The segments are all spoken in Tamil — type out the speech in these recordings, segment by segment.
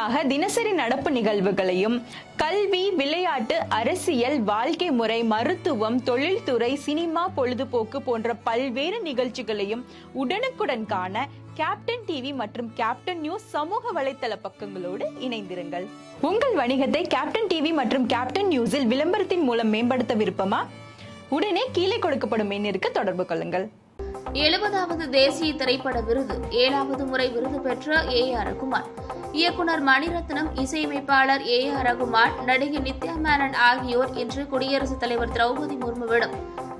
துல்லியமாக தினசரி நடப்பு நிகழ்வுகளையும் கல்வி, விளையாட்டு, அரசியல், வாழ்க்கை முறை, மருத்துவம், தொழில்துறை, சினிமா, பொழுதுபோக்கு போன்ற பல்வேறு நிகழ்ச்சிகளையும் உடனுக்குடன் காண கேப்டன் டிவி மற்றும் கேப்டன் நியூஸ் சமூக வலைத்தள பக்கங்களோடு இணைந்திருங்கள். உங்கள் வணிகத்தை கேப்டன் டிவி மற்றும் கேப்டன் நியூஸில் விளம்பரத்தின் மூலம் மேம்படுத்த விருப்பமா? உடனே கீழே கொடுக்கப்படும் எண்ணிற்கு தொடர்பு கொள்ளுங்கள். 70வது தேசிய திரைப்பட விருது 7வது முறை விருது பெற்ற AR ரகுமான், இயக்குனர் மணிரத்னம், இசையமைப்பாளர் AR ரகுமான், நடிகை நித்யா மேனன் ஆகியோர் இன்று குடியரசுத் தலைவர் திரௌபதி முர்முவிடம்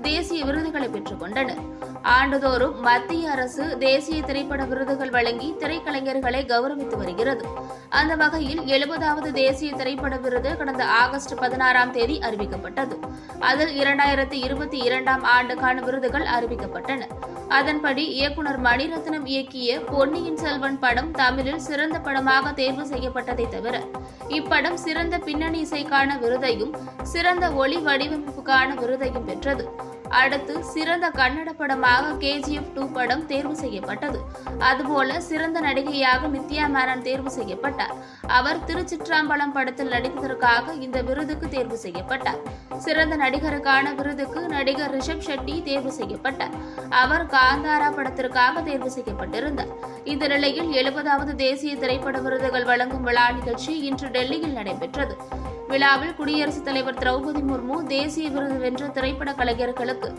தேசிய விருதுகளை பெற்றுக் கொண்டனர். ஆண்டுதோறும் மத்திய அரசு தேசிய திரைப்பட விருதுகள் வழங்கி திரைக்கலைஞர்களை கௌரவித்து வருகிறது. அந்த வகையில் 70வது தேசிய திரைப்பட விருது கடந்த ஆகஸ்ட் 16ஆம் தேதி அறிவிக்கப்பட்டது. அதில் 2022ஆம் ஆண்டுக்கான விருதுகள் அறிவிக்கப்பட்டன. அதன்படி இயக்குனர் மணிரத்னம் இயக்கிய பொன்னியின் செல்வன் படம் தமிழில் சிறந்த படமாக தேர்வு செய்யப்பட்டதை தவிர இப்படம் சிறந்த பின்னணி இசைக்கான விருதையும் சிறந்த ஒளி வடிவமைப்புக்கான விருதையும் பெற்றது. அடுத்து சிறந்த கன்னட படமாக KGF 2 படம் தேர்வு செய்யப்பட்டது. அதுபோல சிறந்த நடிகையாக நித்யா மேனன் தேர்வு செய்யப்பட்டார். அவர் திருச்சிற்றம்பலம் படத்தில் நடித்ததற்காக இந்த விருதுக்கு தேர்வு செய்யப்பட்டார். சிறந்த நடிகருக்கான விருதுக்கு நடிகர் ரிஷப் ஷெட்டி தேர்வு செய்யப்பட்டார். அவர் காந்தாரா படத்திற்காக தேர்வு செய்யப்பட்டிருந்தார். இந்த நிலையில் 70வது தேசிய திரைப்பட விருதுகள் வழங்கும் விழா நிகழ்ச்சி இன்று டெல்லியில் நடைபெற்றது. விழாவில் குடியரசுத் தலைவர் திரௌபதி முர்மு தேசிய விருது வென்ற திரைப்பட கலைஞர்களுக்கு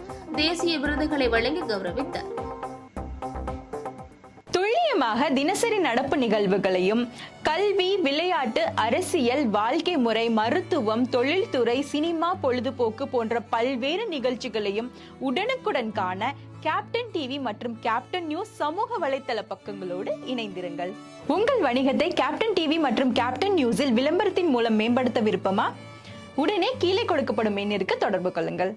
தேசிய விருதுகளை வழங்கி கௌரவித்தார். துல்லியமாக தினசரி நடப்பு நிகழ்வுகளையும் கல்வி, விளையாட்டு, அரசியல், வாழ்க்கை முறை, மருத்துவம், தொழில்துறை, சினிமா, பொழுதுபோக்கு போன்ற பல்வேறு நிகழ்ச்சிகளையும் உடனுக்குடன் காண கேப்டன் டிவி மற்றும் கேப்டன் நியூஸ் சமூக வலைத்தள பக்கங்களோடு இணைந்திருங்கள். உங்கள் வணிகத்தை கேப்டன் டிவி மற்றும் கேப்டன் நியூஸில் விளம்பரத்தின் மூலம் மேம்படுத்த விருப்பமா? உடனே கீழே கொடுக்கப்படும் எண்ணிற்கு தொடர்பு கொள்ளுங்கள்.